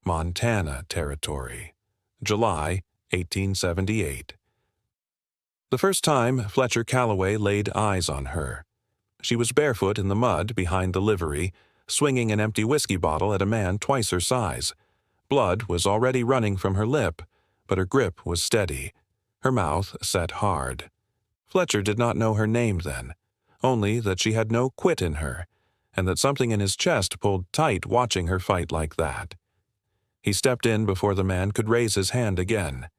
Montana Territory, July 1878. The first time Fletcher Callaway laid eyes on her, she was barefoot in the mud behind the livery, swinging an empty whiskey bottle at a man twice her size. Blood was already running from her lip, but her grip was steady, her mouth set hard. Fletcher did not know her name then, only that she had no quit in her, and that something in his chest pulled tight watching her fight like that. He stepped in before the man could raise his hand again.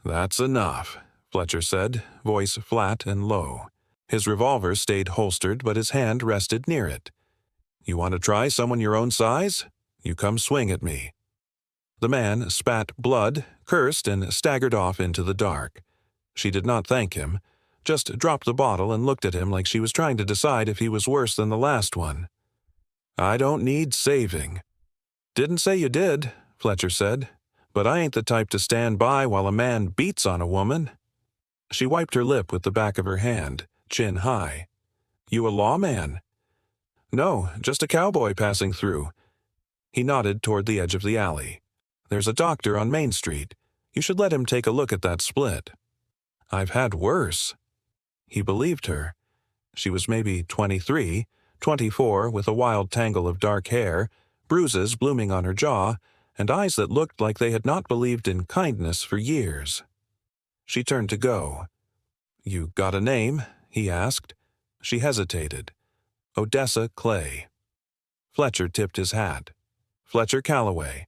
"That's enough," Fletcher said, voice flat and low. His revolver stayed holstered, but his hand rested near it. "You want to try someone your own size? You come swing at me." The man spat blood, cursed, and staggered off into the dark. She did not thank him, just dropped the bottle and looked at him like she was trying to decide if he was worse than the last one. "I don't need saving." "Didn't say you did," Fletcher said, "but I ain't the type to stand by while a man beats on a woman." She wiped her lip with the back of her hand, chin high. "You a lawman?" "No, just a cowboy passing through." He nodded toward the edge of the alley. "There's a doctor on Main Street. You should let him take a look at that split." "I've had worse." He believed her. She was maybe 23, 24, with a wild tangle of dark hair, bruises blooming on her jaw, and eyes that looked like they had not believed in kindness for years. She turned to go. "You got a name?" he asked. She hesitated. "Odessa Clay." Fletcher tipped his hat. "Fletcher Callaway."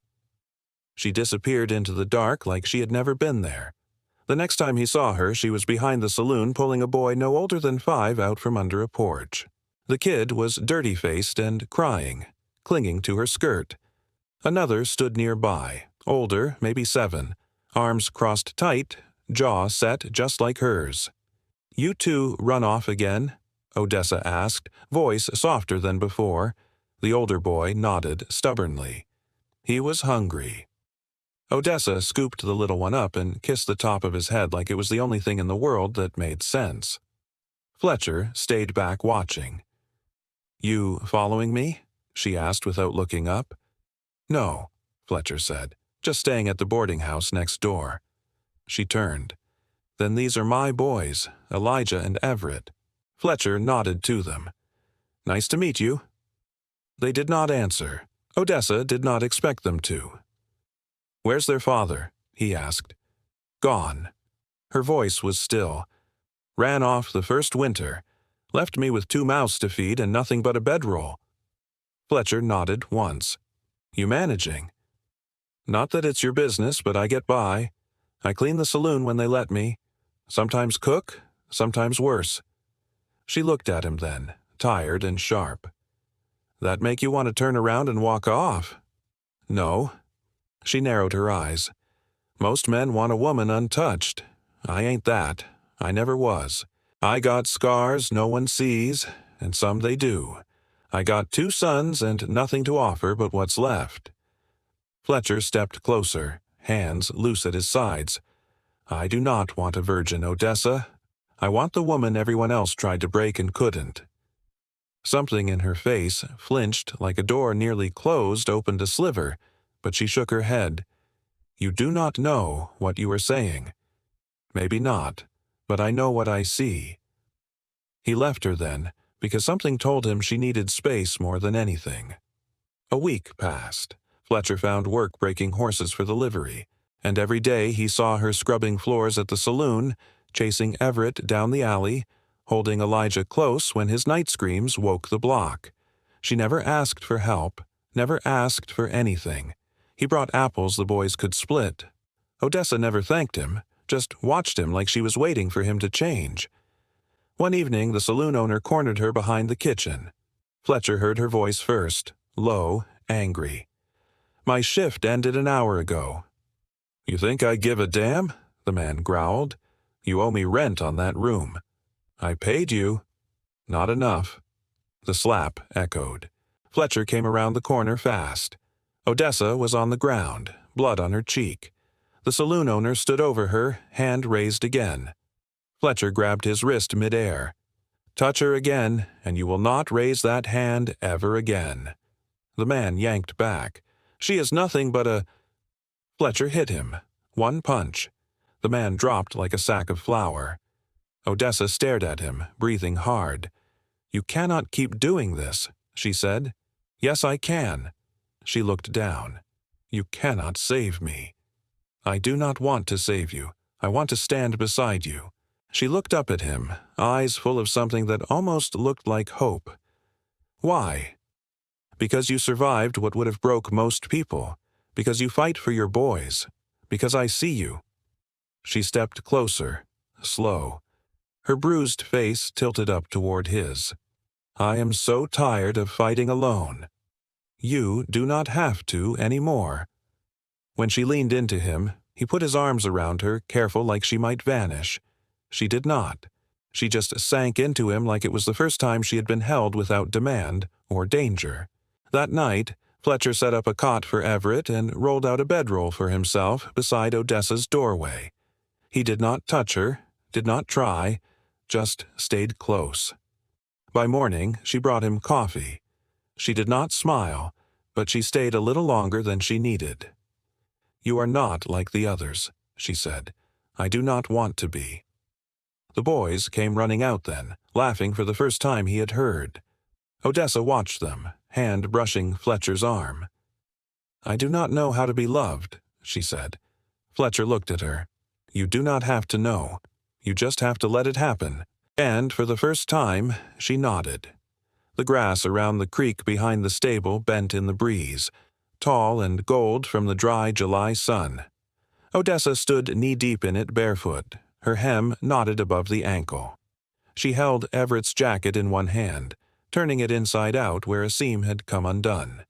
She disappeared into the dark like she had never been there. The next time he saw her, she was behind the saloon pulling a boy no older than 5 out from under a porch. The kid was dirty-faced and crying, clinging to her skirt. Another stood nearby, older, maybe 7, arms crossed tight, jaw set just like hers. "You two run off again?" Odessa asked, voice softer than before. The older boy nodded stubbornly. He was hungry. Odessa scooped the little one up and kissed the top of his head like it was the only thing in the world that made sense. Fletcher stayed back watching. "You following me?" she asked without looking up. "No," Fletcher said, "just staying at the boarding house next door." She turned. "Then these are my boys, Elijah and Everett." Fletcher nodded to them. "Nice to meet you." They did not answer. Odessa did not expect them to. "Where's their father?" he asked. "Gone." Her voice was still. "Ran off the first winter. Left me with 2 mouths to feed and nothing but a bedroll." Fletcher nodded once. "You managing?" "Not that it's your business, but I get by. I clean the saloon when they let me. Sometimes cook, sometimes worse." She looked at him then, tired and sharp. "That make you want to turn around and walk off?" "No." She narrowed her eyes. "Most men want a woman untouched. I ain't that. I never was. I got scars no one sees, and some they do. I got 2 sons and nothing to offer but what's left." Fletcher stepped closer, hands loose at his sides. "I do not want a virgin, Odessa. I want the woman everyone else tried to break and couldn't." Something in her face flinched like a door nearly closed opened a sliver, but she shook her head. "You do not know what you are saying." "Maybe not, but I know what I see." He left her then, because something told him she needed space more than anything. A week passed. Fletcher found work breaking horses for the livery, and every day he saw her scrubbing floors at the saloon, chasing Everett down the alley, holding Elijah close when his night screams woke the block. She never asked for help, never asked for anything. He brought apples the boys could split. Odessa never thanked him, just watched him like she was waiting for him to change. One evening, the saloon owner cornered her behind the kitchen. Fletcher heard her voice first, low, angry. "My shift ended an hour ago." "You think I give a damn?" the man growled. "You owe me rent on that room." "I paid you." "Not enough." The slap echoed. Fletcher came around the corner fast. Odessa was on the ground, blood on her cheek. The saloon owner stood over her, hand raised again. Fletcher grabbed his wrist midair. "Touch her again, and you will not raise that hand ever again." The man yanked back. She is nothing but a—" Fletcher hit him. One punch. The man dropped like a sack of flour. Odessa stared at him, breathing hard. "You cannot keep doing this," she said. "Yes, I can." She looked down. "You cannot save me." "I do not want to save you. I want to stand beside you." She looked up at him, eyes full of something that almost looked like hope. "Why?" "Because you survived what would have broke most people. Because you fight for your boys. Because I see you." She stepped closer, slow. Her bruised face tilted up toward his. "I am so tired of fighting alone. You do not have to anymore." When she leaned into him, he put his arms around her, careful like she might vanish. She did not. She just sank into him like it was the first time she had been held without demand or danger. That night, Fletcher set up a cot for Everett and rolled out a bedroll for himself beside Odessa's doorway. He did not touch her, did not try, just stayed close. By morning, she brought him coffee. She did not smile, but she stayed a little longer than she needed. "You are not like the others," she said. "I do not want to be." The boys came running out then, laughing for the first time he had heard. Odessa watched them, hand brushing Fletcher's arm. "I do not know how to be loved," she said. Fletcher looked at her. "You do not have to know. You just have to let it happen." And for the first time, she nodded. The grass around the creek behind the stable bent in the breeze, tall and gold from the dry July sun. Odessa stood knee-deep in it barefoot, her hem knotted above the ankle. She held Everett's jacket in one hand, turning it inside out where a seam had come undone.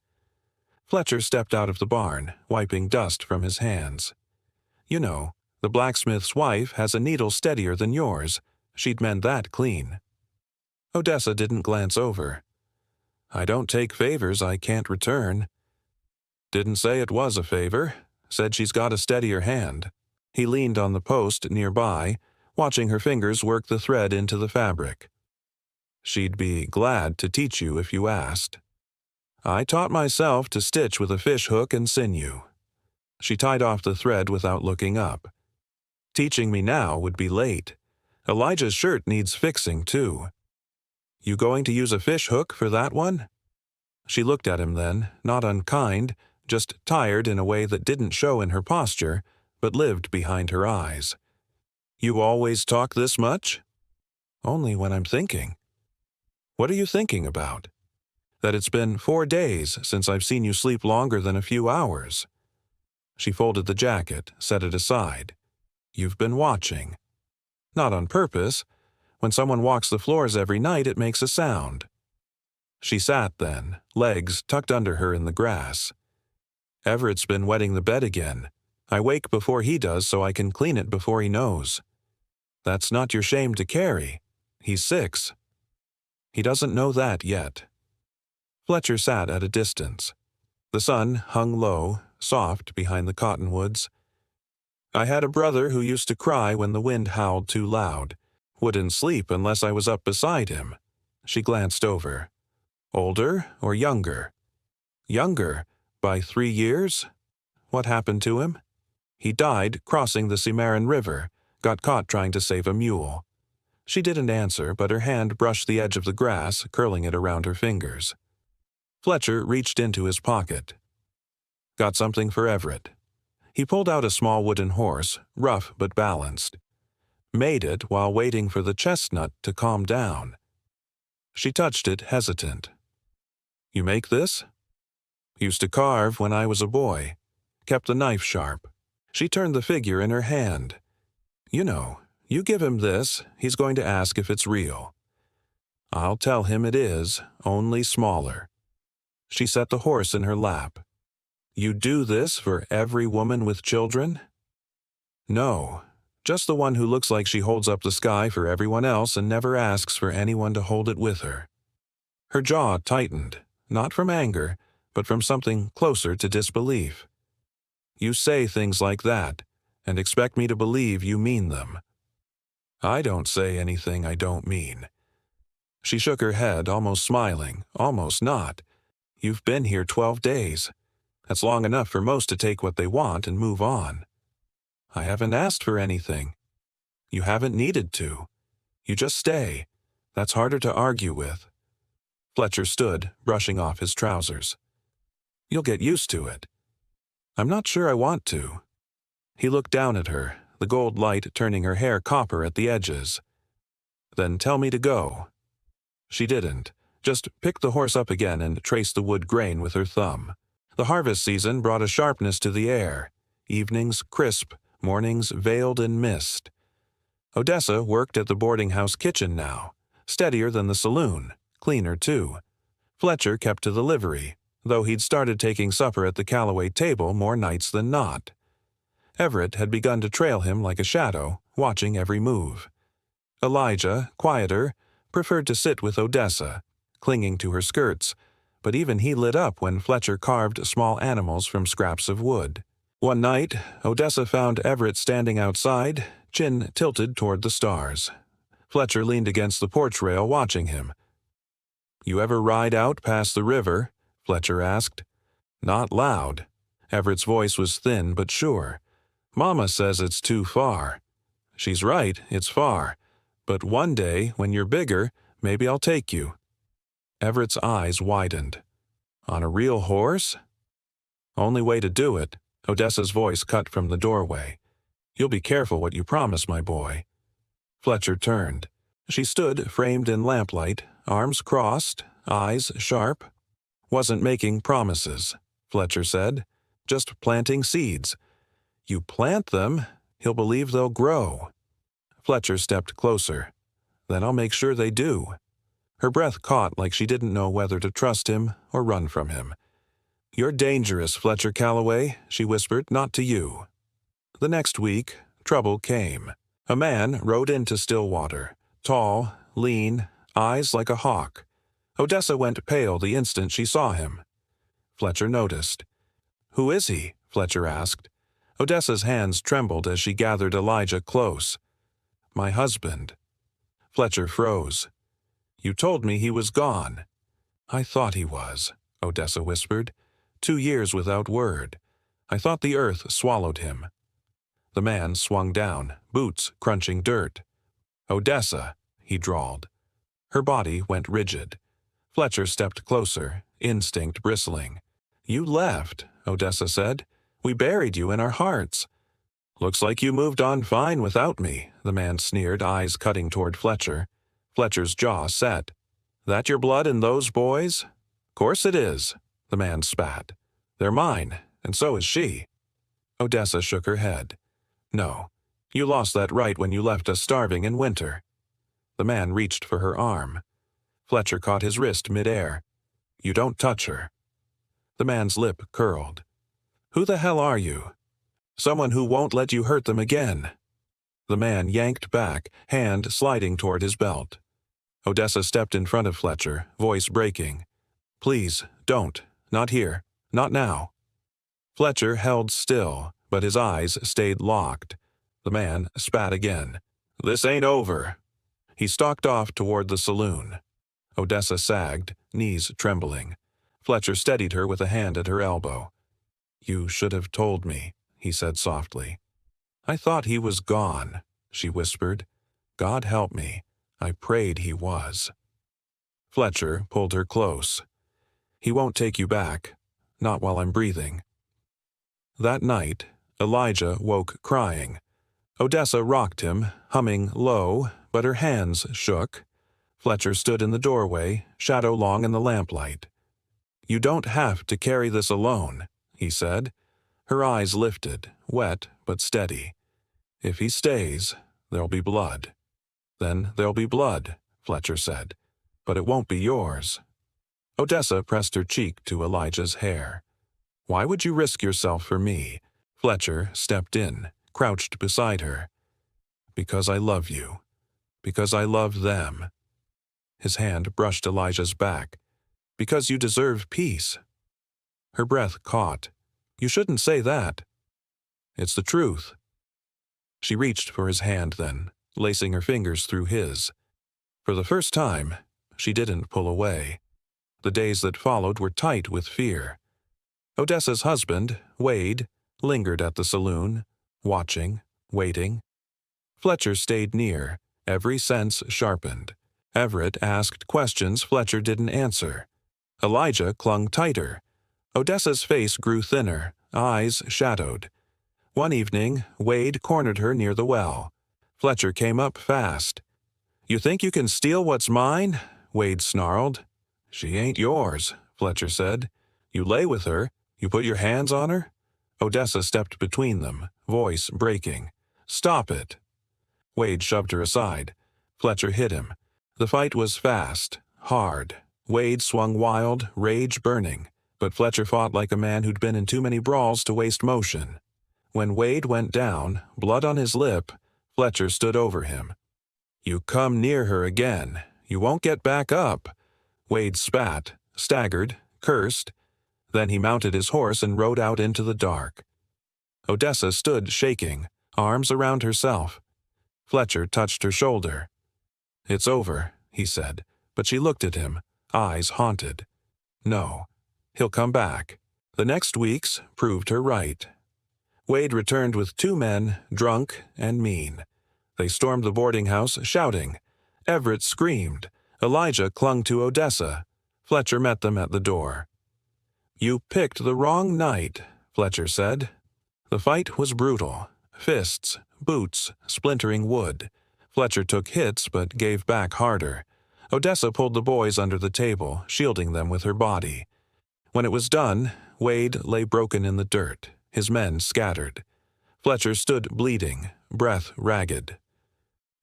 Fletcher stepped out of the barn, wiping dust from his hands. "You know, the blacksmith's wife has a needle steadier than yours. She'd mend that clean." Odessa didn't glance over. "I don't take favors I can't return." "Didn't say it was a favor. Said she's got a steadier hand." He leaned on the post nearby, watching her fingers work the thread into the fabric. "She'd be glad to teach you if you asked. I taught myself to stitch with a fish hook and sinew." She tied off the thread without looking up. "Teaching me now would be late. Elijah's shirt needs fixing, too." "You going to use a fish hook for that one?" She looked at him then, not unkind, just tired in a way that didn't show in her posture, but lived behind her eyes. "You always talk this much?" "Only when I'm thinking." "What are you thinking about?" "That it's been 4 days since I've seen you sleep longer than a few hours." She folded the jacket, set it aside. "You've been watching." "Not on purpose. When someone walks the floors every night, it makes a sound." She sat then, legs tucked under her in the grass. "Everett's been wetting the bed again. I wake before he does so I can clean it before he knows." "That's not your shame to carry. He's 6. "He doesn't know that yet." Fletcher sat at a distance. The sun hung low, soft behind the cottonwoods. "I had a brother who used to cry when the wind howled too loud. Wouldn't sleep unless I was up beside him." She glanced over. "Older or younger?" "Younger, by 3 years." "What happened to him?" "He died crossing the Cimarron River, got caught trying to save a mule." She didn't answer, but her hand brushed the edge of the grass, curling it around her fingers. Fletcher reached into his pocket. "Got something for Everett." He pulled out a small wooden horse, rough but balanced. Made it while waiting for the chestnut to calm down. She touched it, hesitant. "You make this?" "Used to carve when I was a boy. Kept the knife sharp." She turned the figure in her hand. "You know, you give him this, he's going to ask if it's real." "I'll tell him it is, only smaller." She set the horse in her lap. "You do this for every woman with children?" "No, just the one who looks like she holds up the sky for everyone else and never asks for anyone to hold it with her." Her jaw tightened, not from anger, but from something closer to disbelief. "You say things like that, and expect me to believe you mean them." "I don't say anything I don't mean." She shook her head, almost smiling, almost not. "You've been here 12 days. That's long enough for most to take what they want and move on. I haven't asked for anything. You haven't needed to. You just stay. That's harder to argue with. Fletcher stood, brushing off his trousers. You'll get used to it. I'm not sure I want to. He looked down at her, the gold light turning her hair copper at the edges. Then tell me to go. She didn't. Just picked the horse up again and traced the wood grain with her thumb. The harvest season brought a sharpness to the air. Evenings crisp, mornings veiled in mist. Odessa worked at the boarding house kitchen now, steadier than the saloon, cleaner too. Fletcher kept to the livery, though he'd started taking supper at the Callaway table more nights than not. Everett had begun to trail him like a shadow, watching every move. Elijah, quieter, preferred to sit with Odessa, clinging to her skirts, but even he lit up when Fletcher carved small animals from scraps of wood. One night, Odessa found Everett standing outside, chin tilted toward the stars. Fletcher leaned against the porch rail watching him. You ever ride out past the river? Fletcher asked. Not loud. Everett's voice was thin but sure. Mama says it's too far. She's right, it's far. But one day, when you're bigger, maybe I'll take you. Everett's eyes widened. On a real horse? Only way to do it. Odessa's voice cut from the doorway. You'll be careful what you promise, my boy. Fletcher turned. She stood framed in lamplight, arms crossed, eyes sharp. Wasn't making promises, Fletcher said. Just planting seeds. You plant them, he'll believe they'll grow. Fletcher stepped closer. Then I'll make sure they do. Her breath caught like she didn't know whether to trust him or run from him. You're dangerous, Fletcher Callaway, she whispered, not to you. The next week, trouble came. A man rode into Stillwater, tall, lean, eyes like a hawk. Odessa went pale the instant she saw him. Fletcher noticed. Who is he? Fletcher asked. Odessa's hands trembled as she gathered Elijah close. My husband. Fletcher froze. You told me he was gone. I thought he was, Odessa whispered. 2 years without word. I thought the earth swallowed him. The man swung down, boots crunching dirt. Odessa, he drawled. Her body went rigid. Fletcher stepped closer, instinct bristling. You left, Odessa said. We buried you in our hearts. Looks like you moved on fine without me, the man sneered, eyes cutting toward Fletcher. Fletcher's jaw set. That your blood in those boys? Course it is, the man spat. They're mine, and so is she. Odessa shook her head. No, you lost that right when you left us starving in winter. The man reached for her arm. Fletcher caught his wrist midair. You don't touch her. The man's lip curled. Who the hell are you? Someone who won't let you hurt them again. The man yanked back, hand sliding toward his belt. Odessa stepped in front of Fletcher, voice breaking. Please, don't. Not here. Not now. Fletcher held still, but his eyes stayed locked. The man spat again. This ain't over. He stalked off toward the saloon. Odessa sagged, knees trembling. Fletcher steadied her with a hand at her elbow. You should have told me, he said softly. I thought he was gone, she whispered. God help me. I prayed he was. Fletcher pulled her close. He won't take you back. Not while I'm breathing. That night, Elijah woke crying. Odessa rocked him, humming low, but her hands shook. Fletcher stood in the doorway, shadow long in the lamplight. You don't have to carry this alone, he said. Her eyes lifted, wet but steady. If he stays, there'll be blood. Then there'll be blood, Fletcher said. But it won't be yours. Odessa pressed her cheek to Elijah's hair. Why would you risk yourself for me? Fletcher stepped in, crouched beside her. Because I love you. Because I love them. His hand brushed Elijah's back. Because you deserve peace. Her breath caught. You shouldn't say that. It's the truth. She reached for his hand then, lacing her fingers through his. For the first time, she didn't pull away. The days that followed were tight with fear. Odessa's husband, Wade, lingered at the saloon, watching, waiting. Fletcher stayed near, every sense sharpened. Everett asked questions Fletcher didn't answer. Elijah clung tighter. Odessa's face grew thinner, eyes shadowed. One evening, Wade cornered her near the well. Fletcher came up fast. "You think you can steal what's mine?" Wade snarled. "She ain't yours," Fletcher said. "You lay with her? You put your hands on her?" Odessa stepped between them, voice breaking. "Stop it." Wade shoved her aside. Fletcher hit him. The fight was fast, hard. Wade swung wild, rage burning, but Fletcher fought like a man who'd been in too many brawls to waste motion. When Wade went down, blood on his lip, Fletcher stood over him. "You come near her again. You won't get back up." Wade spat, staggered, cursed. Then he mounted his horse and rode out into the dark. Odessa stood shaking, arms around herself. Fletcher touched her shoulder. "It's over," he said, but she looked at him, eyes haunted. No, he'll come back. The next weeks proved her right. Wade returned with 2 men, drunk and mean. They stormed the boarding house, shouting. Everett screamed. Elijah clung to Odessa. Fletcher met them at the door. "You picked the wrong night," Fletcher said. The fight was brutal. Fists, boots, splintering wood. Fletcher took hits but gave back harder. Odessa pulled the boys under the table, shielding them with her body. When it was done, Wade lay broken in the dirt, his men scattered. Fletcher stood bleeding, breath ragged.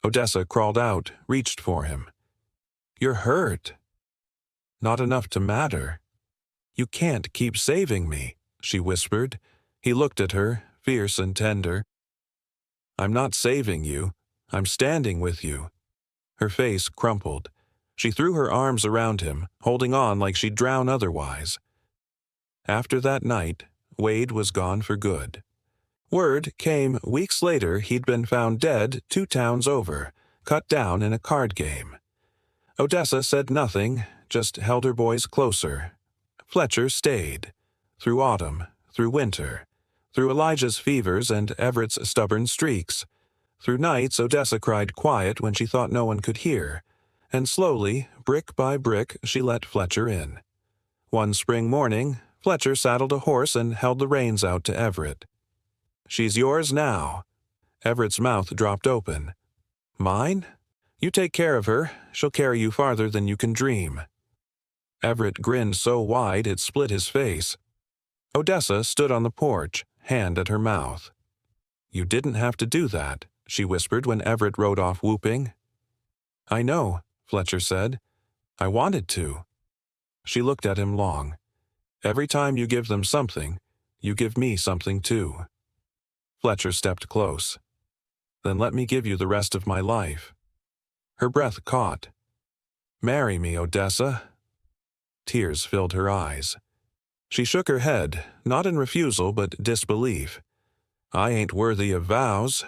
Odessa crawled out, reached for him. "You're hurt." "Not enough to matter." "You can't keep saving me," she whispered. He looked at her, fierce and tender. "I'm not saving you. I'm standing with you." Her face crumpled. She threw her arms around him, holding on like she'd drown otherwise. After that night, Wade was gone for good. Word came weeks later he'd been found dead 2 towns over, cut down in a card game. Odessa said nothing, just held her boys closer. Fletcher stayed. Through autumn, through winter, through Elijah's fevers and Everett's stubborn streaks. Through nights Odessa cried quiet when she thought no one could hear, and slowly, brick by brick, she let Fletcher in. One spring morning, Fletcher saddled a horse and held the reins out to Everett. "She's yours now." Everett's mouth dropped open. "Mine? You take care of her. She'll carry you farther than you can dream." Everett grinned so wide it split his face. Odessa stood on the porch, hand at her mouth. "You didn't have to do that," she whispered when Everett rode off whooping. "I know," Fletcher said. "I wanted to." She looked at him long. "Every time you give them something, you give me something too." Fletcher stepped close. "Then let me give you the rest of my life." Her breath caught. "Marry me, Odessa." Tears filled her eyes. She shook her head, not in refusal but disbelief. "I ain't worthy of vows.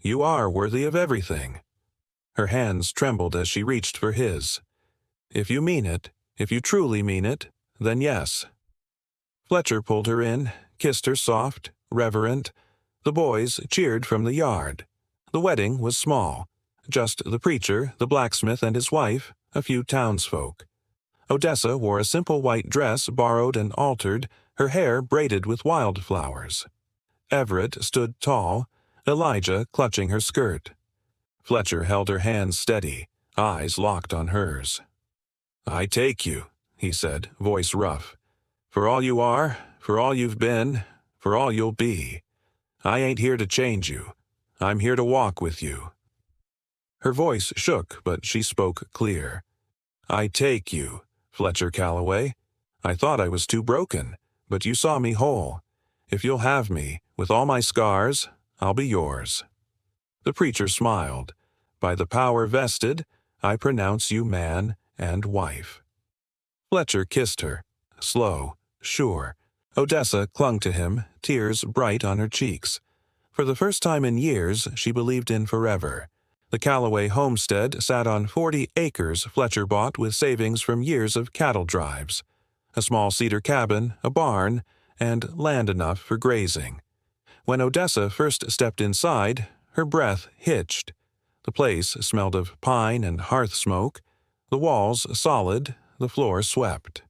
You are worthy of everything." Her hands trembled as she reached for his. "If you mean it, if you truly mean it, then yes." Fletcher pulled her in, kissed her soft, reverent. The boys cheered from the yard. The wedding was small. Just the preacher, the blacksmith and his wife, a few townsfolk. Odessa wore a simple white dress borrowed and altered, her hair braided with wildflowers. Everett stood tall, Elijah clutching her skirt. Fletcher held her hands steady, eyes locked on hers. "I take you," he said, voice rough. "For all you are, for all you've been, for all you'll be. I ain't here to change you. I'm here to walk with you." Her voice shook, but she spoke clear. "I take you, Fletcher Callaway. I thought I was too broken, but you saw me whole. If you'll have me, with all my scars, I'll be yours." The preacher smiled. "By the power vested, I pronounce you man and wife." Fletcher kissed her, slow, sure. Odessa clung to him, tears bright on her cheeks. For the first time in years, she believed in forever. The Callaway homestead sat on 40 acres Fletcher bought with savings from years of cattle drives. A small cedar cabin, a barn, and land enough for grazing. When Odessa first stepped inside, her breath hitched. The place smelled of pine and hearth smoke, the walls solid, the floor swept.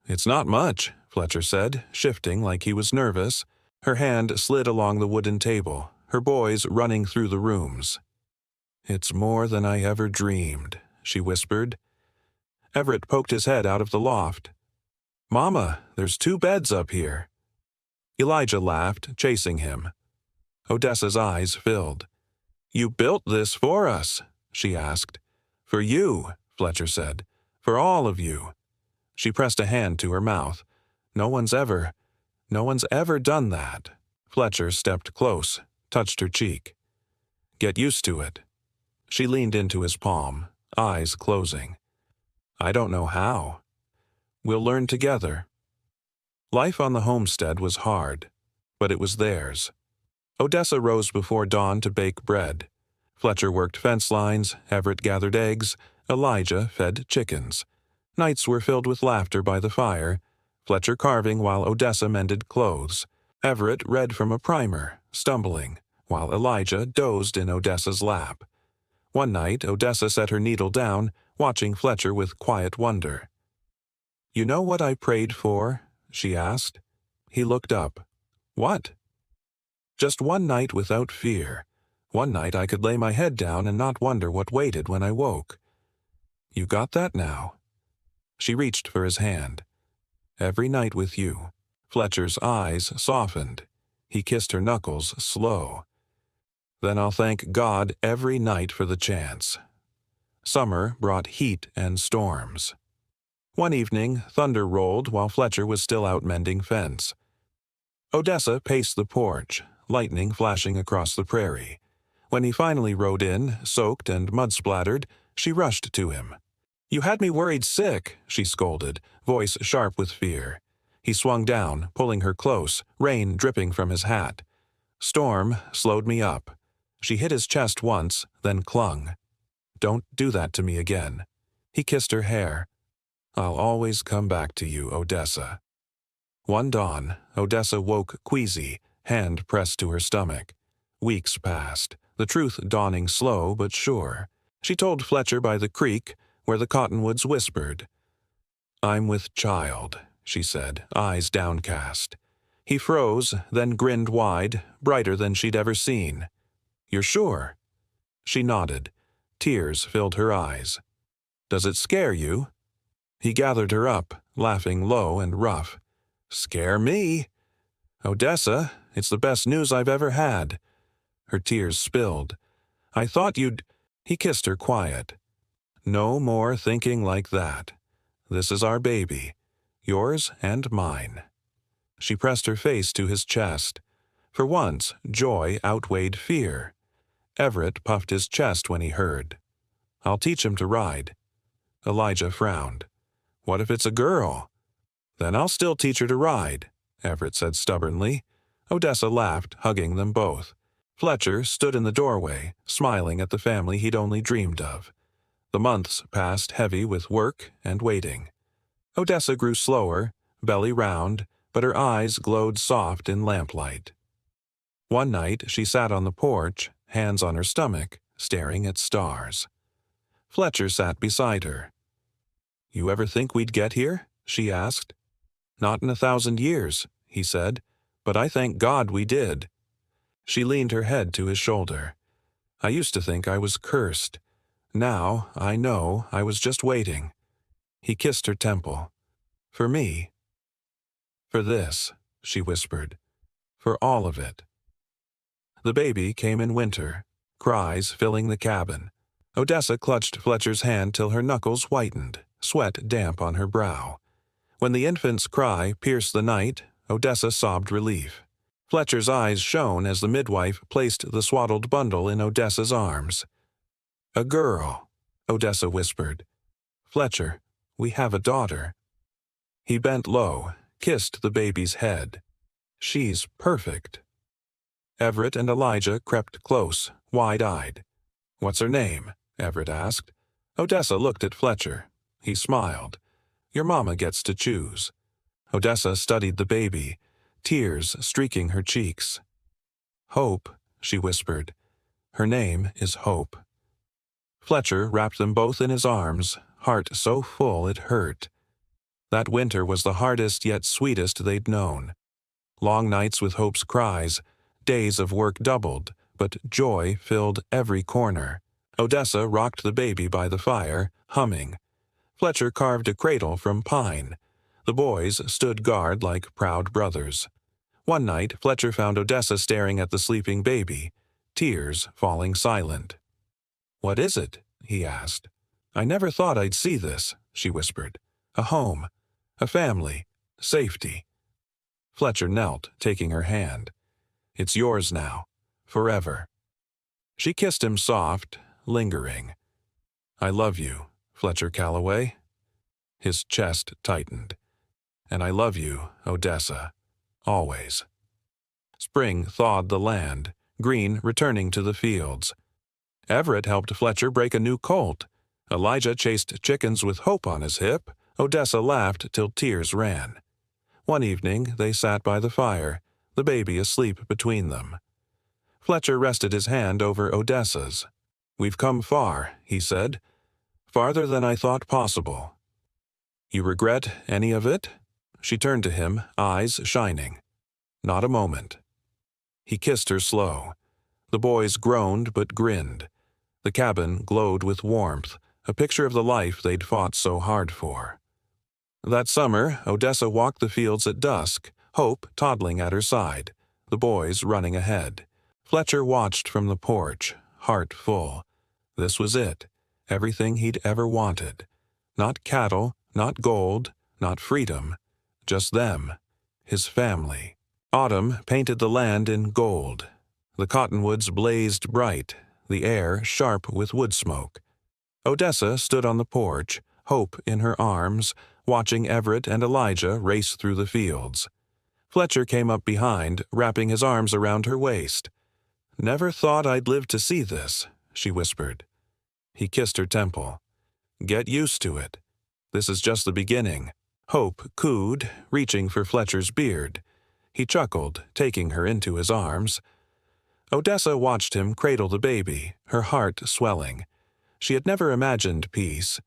"It's not much," Fletcher said, shifting like he was nervous. Her hand slid along the wooden table, her boys running through the rooms. "It's more than I ever dreamed," she whispered. Everett poked his head out of the loft. "Mama, there's 2 beds up here." Elijah laughed, chasing him. Odessa's eyes filled. "You built this for us?" she asked. "For you," Fletcher said. "For all of you." She pressed a hand to her mouth. No one's ever done that." Fletcher stepped close, touched her cheek. "Get used to it." She leaned into his palm, eyes closing. "I don't know how. We'll learn together." Life on the homestead was hard, but it was theirs. Odessa rose before dawn to bake bread. Fletcher worked fence lines, Everett gathered eggs, Elijah fed chickens. Nights were filled with laughter by the fire, Fletcher carving while Odessa mended clothes. Everett read from a primer, stumbling, while Elijah dozed in Odessa's lap. One night, Odessa set her needle down, watching Fletcher with quiet wonder. "You know what I prayed for?" she asked. He looked up. "What?" "Just one night without fear. One night I could lay my head down and not wonder what waited when I woke." "You got that now?" She reached for his hand. "Every night with you." Fletcher's eyes softened. He kissed her knuckles slow. "Then I'll thank God every night for the chance." Summer brought heat and storms. One evening, thunder rolled while Fletcher was still out mending fence. Odessa paced the porch, lightning flashing across the prairie. When he finally rode in, soaked and mud-splattered, she rushed to him. "You had me worried sick," she scolded, voice sharp with fear. He swung down, pulling her close, rain dripping from his hat. "Storm slowed me up." She hit his chest once, then clung. "Don't do that to me again." He kissed her hair. "I'll always come back to you, Odessa." One dawn, Odessa woke queasy, hand pressed to her stomach. Weeks passed, the truth dawning slow but sure. She told Fletcher by the creek, where the cottonwoods whispered. "I'm with child," she said, eyes downcast. He froze, then grinned wide, brighter than she'd ever seen. "You're sure?" She nodded. Tears filled her eyes. "Does it scare you?" He gathered her up, laughing low and rough. "Scare me?" "Odessa, it's the best news I've ever had." Her tears spilled. "I thought you'd—" He kissed her quiet. "No more thinking like that. This is our baby, yours and mine." She pressed her face to his chest. For once, joy outweighed fear. Everett puffed his chest when he heard. "I'll teach him to ride." Elijah frowned. "What if it's a girl?" "Then I'll still teach her to ride," Everett said stubbornly. Odessa laughed, hugging them both. Fletcher stood in the doorway, smiling at the family he'd only dreamed of. The months passed heavy with work and waiting. Odessa grew slower, belly round, but her eyes glowed soft in lamplight. One night she sat on the porch, hands on her stomach, staring at stars. Fletcher sat beside her. "You ever think we'd get here?" she asked. "Not in 1,000 years," he said, "but I thank God we did." She leaned her head to his shoulder. "I used to think I was cursed. Now I know I was just waiting." He kissed her temple. "For me?" "For this," she whispered. "For all of it." The baby came in winter, cries filling the cabin. Odessa clutched Fletcher's hand till her knuckles whitened, sweat damp on her brow. When the infant's cry pierced the night, Odessa sobbed relief. Fletcher's eyes shone as the midwife placed the swaddled bundle in Odessa's arms. "A girl," Odessa whispered. "Fletcher, we have a daughter." He bent low, kissed the baby's head. "She's perfect." Everett and Elijah crept close, wide-eyed. "What's her name?" Everett asked. Odessa looked at Fletcher. He smiled. "Your mama gets to choose." Odessa studied the baby. tears streaking her cheeks. "Hope," she whispered. "Her name is Hope." Fletcher wrapped them both in his arms, heart so full it hurt. That winter was the hardest yet sweetest they'd known. Long nights with Hope's cries, days of work doubled, but joy filled every corner. Odessa rocked the baby by the fire, humming. Fletcher carved a cradle from pine. The boys stood guard like proud brothers. One night, Fletcher found Odessa staring at the sleeping baby, tears falling silent. "What is it?" he asked. "I never thought I'd see this," she whispered. "A home, a family, safety." Fletcher knelt, taking her hand. "It's yours now, forever." She kissed him soft, lingering. "I love you, Fletcher Callaway." His chest tightened. "And I love you, Odessa, always." Spring thawed the land, green returning to the fields. Everett helped Fletcher break a new colt. Elijah chased chickens with Hope on his hip. Odessa laughed till tears ran. One evening they sat by the fire, the baby asleep between them. Fletcher rested his hand over Odessa's. "We've come far," he said. "Farther than I thought possible." "You regret any of it?" She turned to him, eyes shining. "Not a moment." He kissed her slow. The boys groaned but grinned. The cabin glowed with warmth, a picture of the life they'd fought so hard for. That summer, Odessa walked the fields at dusk, Hope toddling at her side, the boys running ahead. Fletcher watched from the porch, heart full. This was it, everything he'd ever wanted. Not cattle, not gold, not freedom, just them, his family. Autumn painted the land in gold. The cottonwoods blazed bright, the air sharp with wood smoke. Odessa stood on the porch, Hope in her arms, watching Everett and Elijah race through the fields. Fletcher came up behind, wrapping his arms around her waist. "Never thought I'd live to see this," she whispered. He kissed her temple. "Get used to it. This is just the beginning." Hope cooed, reaching for Fletcher's beard. He chuckled, taking her into his arms. Odessa watched him cradle the baby, her heart swelling. She had never imagined peace,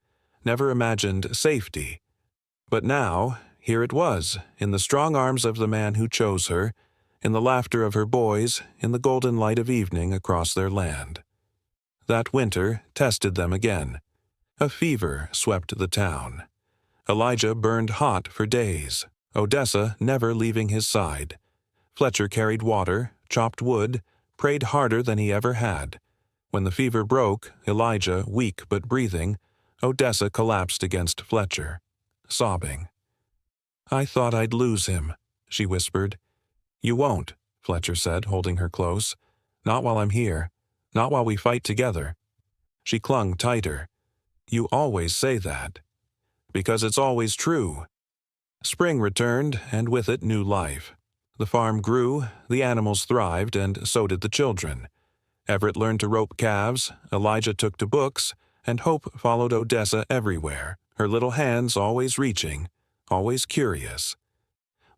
never imagined safety. But now, here it was, in the strong arms of the man who chose her, in the laughter of her boys, in the golden light of evening across their land. That winter tested them again. A fever swept the town. Elijah burned hot for days, Odessa never leaving his side. Fletcher carried water, chopped wood, prayed harder than he ever had. When the fever broke, Elijah weak but breathing, Odessa collapsed against Fletcher, sobbing. "I thought I'd lose him," she whispered. "You won't," Fletcher said, holding her close. "Not while I'm here. Not while we fight together." She clung tighter. "You always say that." "Because it's always true." Spring returned, and with it new life. The farm grew, the animals thrived, and so did the children. Everett learned to rope calves, Elijah took to books, and Hope followed Odessa everywhere, her little hands always reaching, always curious.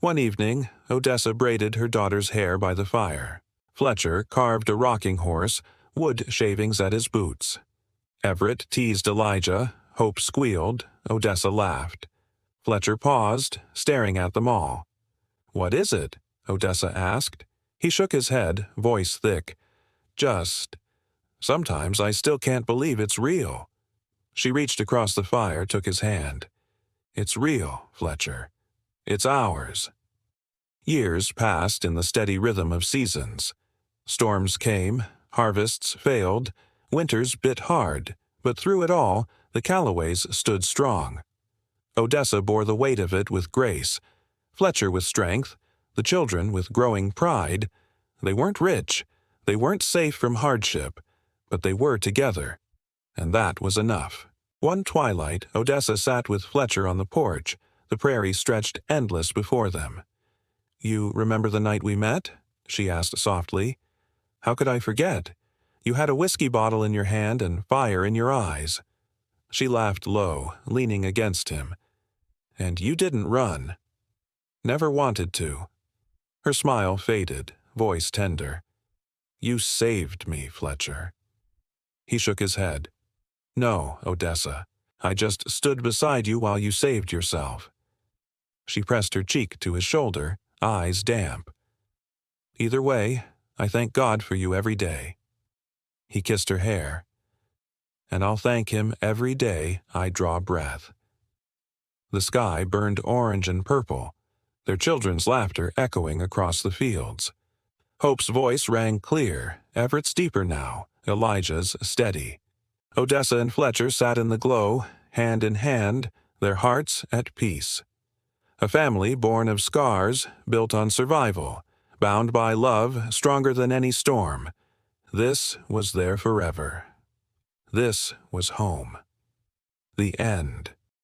One evening, Odessa braided her daughter's hair by the fire. Fletcher carved a rocking horse, wood shavings at his boots. Everett teased Elijah, Hope squealed, Odessa laughed. Fletcher paused, staring at them all. "What is it?" Odessa asked. He shook his head, voice thick. Sometimes I still can't believe it's real." She reached across the fire, took his hand. "It's real, Fletcher. It's ours." Years passed in the steady rhythm of seasons. Storms came, harvests failed, winters bit hard, but through it all, the Callaways stood strong. Odessa bore the weight of it with grace, Fletcher with strength, the children with growing pride. They weren't rich, they weren't safe from hardship, but they were together, and that was enough. One twilight, Odessa sat with Fletcher on the porch, the prairie stretched endless before them. "You remember the night we met?" she asked softly. "How could I forget? You had a whiskey bottle in your hand and fire in your eyes." She laughed low, leaning against him. "And you didn't run." "Never wanted to." Her smile faded, voice tender. You saved me, Fletcher. He shook his head. No, Odessa. I just stood beside you while you saved yourself. She pressed her cheek to his shoulder, eyes damp. Either way, I thank God for you every day. He kissed her hair. And I'll thank him every day I draw breath. The sky burned orange and purple, their children's laughter echoing across the fields. Hope's voice rang clear, Everett's deeper now, Elijah's steady. Odessa and Fletcher sat in the glow, hand in hand, their hearts at peace. A family born of scars, built on survival, bound by love stronger than any storm. This was there forever. This was home. The end.